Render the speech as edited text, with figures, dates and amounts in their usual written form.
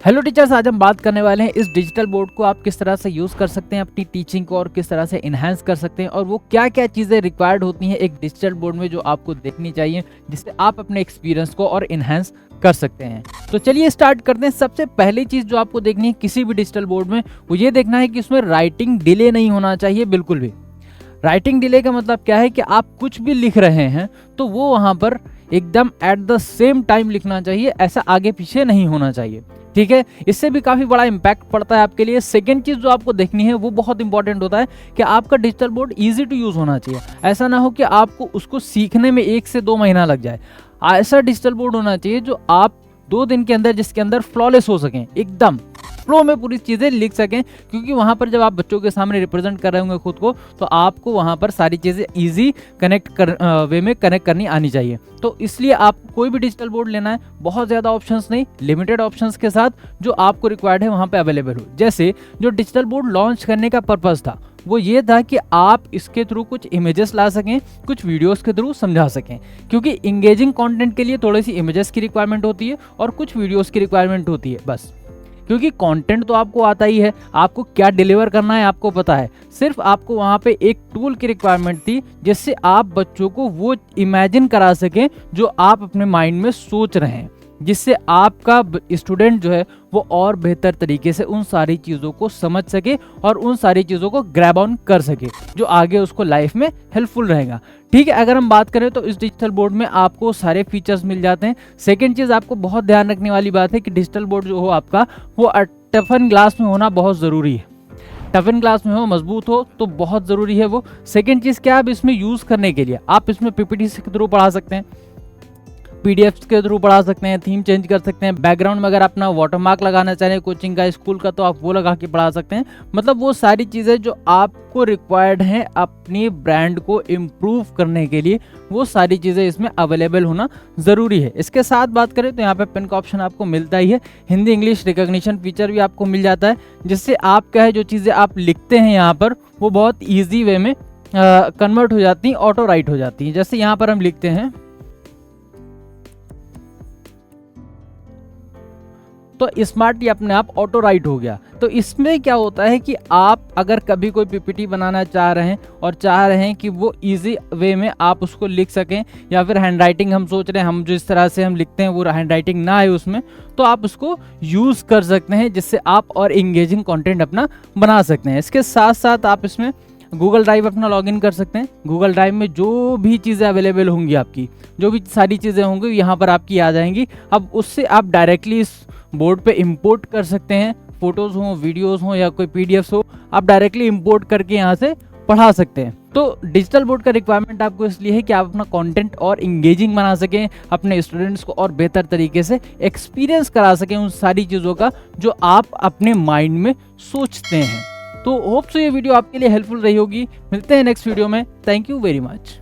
Hello teachers, आज हम बात करने वाले हैं इस डिजिटल बोर्ड को आप किस तरह से यूज़ कर सकते हैं अपनी टीचिंग को और किस तरह से इन्हांस कर सकते हैं और वो क्या क्या चीज़ें रिक्वायर्ड होती हैं एक डिजिटल बोर्ड में जो आपको देखनी चाहिए जिससे आप अपने एक्सपीरियंस को और इन्हांस कर सकते हैं। तो चलिए स्टार्ट करते हैं। सबसे पहली चीज़ जो आपको देखनी है किसी भी डिजिटल बोर्ड में वो ये देखना है कि उसमें राइटिंग डिले नहीं होना चाहिए बिल्कुल भी। राइटिंग डिले का मतलब क्या है कि आप कुछ भी लिख रहे हैं तो वो वहाँ पर एकदम एट द सेम टाइम लिखना चाहिए, ऐसा आगे पीछे नहीं होना चाहिए। ठीक है, इससे भी काफ़ी बड़ा इम्पैक्ट पड़ता है आपके लिए। सेकेंड चीज़ जो आपको देखनी है वो बहुत इंपॉर्टेंट होता है कि आपका digital board easy to use होना चाहिए। ऐसा ना हो कि आपको उसको सीखने में 1 से 2 महीना लग जाए। ऐसा डिजिटल बोर्ड होना चाहिए जो आप 2 दिन के अंदर जिसके अंदर फ्लॉलेस हो सकें, एकदम फ्लो में पूरी चीज़ें लिख सकें, क्योंकि वहाँ पर जब आप बच्चों के सामने रिप्रेजेंट कर रहे होंगे खुद को तो आपको वहाँ पर सारी चीज़ें ईजी वे में कनेक्ट करनी आनी चाहिए। तो इसलिए आपको कोई भी डिजिटल बोर्ड लेना है, बहुत ज़्यादा ऑप्शंस नहीं, लिमिटेड ऑप्शंस के साथ जो आपको रिक्वायर्ड है वहाँ पे अवेलेबल हो। जैसे जो डिजिटल बोर्ड लॉन्च करने का पर्पज़ था वो ये था कि आप इसके थ्रू कुछ इमेजेस ला सकें, कुछ वीडियोस के थ्रू समझा सकें, क्योंकि इंगेजिंग कंटेंट के लिए थोड़ी सी इमेजेस की रिक्वायरमेंट होती है और कुछ वीडियोस की रिक्वायरमेंट होती है बस। क्योंकि कंटेंट तो आपको आता ही है, आपको क्या डिलीवर करना है आपको पता है, सिर्फ आपको वहाँ पे एक टूल की रिक्वायरमेंट थी जिससे आप बच्चों को वो इमेजिन करा सकें जो आप अपने माइंड में सोच रहे हैं, जिससे आपका स्टूडेंट जो है वो और बेहतर तरीके से उन सारी चीज़ों को समझ सके और उन सारी चीज़ों को ग्रैब ऑन कर सके जो आगे उसको लाइफ में हेल्पफुल रहेगा। ठीक है, अगर हम बात करें तो इस डिजिटल बोर्ड में आपको सारे फीचर्स मिल जाते हैं। सेकेंड चीज़ आपको बहुत ध्यान रखने वाली बात है कि डिजिटल बोर्ड जो हो आपका वो टफन ग्लास में होना बहुत ज़रूरी है। टफन ग्लास में हो, मजबूत हो तो बहुत ज़रूरी है वो। सेकेंड चीज़ क्या, आप इसमें यूज़ करने के लिए आप इसमें पीपीटी के थ्रू पढ़ा सकते हैं, पीडीएफ के थ्रू पढ़ा सकते हैं, थीम चेंज कर सकते हैं, बैकग्राउंड में अगर अपना वाटरमार्क लगाना चाह रहे हैं कोचिंग का, स्कूल का, तो आप वो लगा के पढ़ा सकते हैं। मतलब वो सारी चीज़ें जो आपको रिक्वायर्ड हैं अपनी ब्रांड को इम्प्रूव करने के लिए, वो सारी चीज़ें इसमें अवेलेबल होना ज़रूरी है। इसके साथ बात करें तो यहाँ पे पेन का ऑप्शन आपको मिलता ही है, हिंदी इंग्लिश रिकॉग्निशन फीचर भी आपको मिल जाता है, जिससे आप क्या है जो चीज़ें आप लिखते हैं यहाँ पर वो बहुत ईजी वे में कन्वर्ट हो जाती हैं, ऑटो राइट हो जाती हैं। जैसे यहाँ पर हम लिखते हैं तो स्मार्टली अपने आप ऑटो राइट हो गया। तो इसमें क्या होता है कि आप अगर कभी कोई पीपीटी बनाना चाह रहे हैं और चाह रहे हैं कि वो इजी वे में आप उसको लिख सकें, या फिर हैंड राइटिंग हम सोच रहे हैं हम जिस तरह से हम लिखते हैं वो हैंड राइटिंग ना आए उसमें, तो आप उसको यूज़ कर सकते हैं जिससे आप और इंगेजिंग कंटेंट अपना बना सकते हैं। इसके साथ साथ आप इसमें गूगल ड्राइव अपना लॉगिन कर सकते हैं। गूगल ड्राइव में जो भी चीज़ें अवेलेबल होंगी, आपकी जो भी सारी चीज़ें होंगी यहाँ पर आपकी आ जाएंगी। अब उससे आप डायरेक्टली इस बोर्ड पे इंपोर्ट कर सकते हैं, फोटोज़ हों, वीडियोज़ हों या कोई पीडीएफ हो, आप डायरेक्टली इंपोर्ट करके यहाँ से पढ़ा सकते हैं। तो डिजिटल बोर्ड का रिक्वायरमेंट आपको इसलिए है कि आप अपना कंटेंट और इंगेजिंग बना सकें, अपने स्टूडेंट्स को और बेहतर तरीके से एक्सपीरियंस करा सकें उन सारी चीज़ों का जो आप अपने माइंड में सोचते हैं। तो होप सो ये वीडियो आपके लिए हेल्पफुल रही होगी। मिलते हैं नेक्स्ट वीडियो में। Thank you very much.